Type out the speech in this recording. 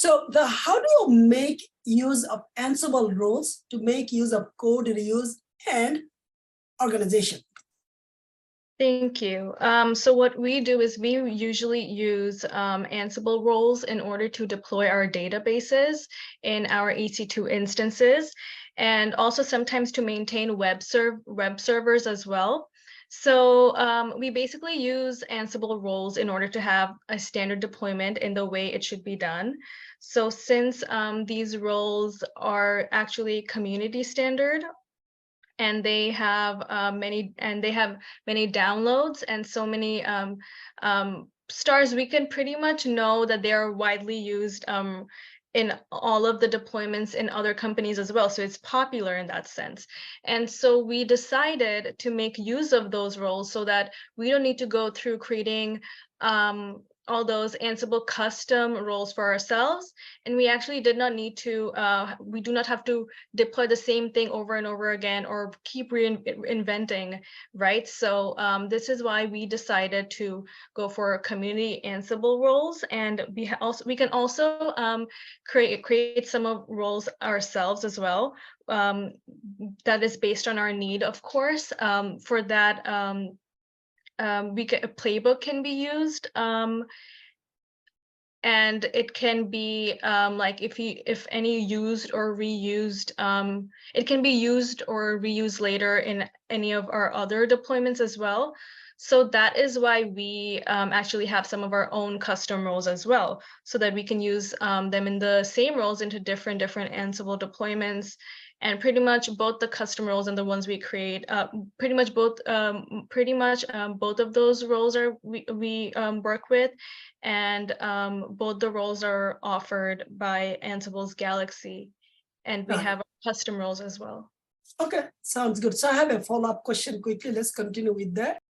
So how do you make use of Ansible rules to make use of code reuse and organization? Thank you. So what we do is we usually use Ansible roles in order to deploy our databases in our EC2 instances, and also sometimes to maintain web servers as well. So we basically use Ansible roles in order to have a standard deployment in the way it should be done. So since these roles are actually community standard, and they have many downloads and so many stars, we can pretty much know that they are widely used in all of the deployments in other companies as well. So it's popular in that sense. And so we decided to make use of those roles so that we don't need to go through creating all those Ansible custom roles for ourselves. And we actually did not need to, we do not have to deploy the same thing over and over again or keep reinventing, right? So this is why we decided to go for community Ansible roles. And we can also create some of roles ourselves as well. That is based on our need, of course. For that, a playbook can be used, and it can be like if any used or reused, it can be used or reused later in any of our other deployments as well. So that is why we actually have some of our own custom roles as well, so that we can use them in the same roles into different Ansible deployments. And pretty much both the custom roles and the ones we create, pretty much both of those roles are we work with, and both the roles are offered by Ansible's Galaxy, and we have custom roles as well. Okay, sounds good. So I have a follow-up question quickly. Let's continue with that.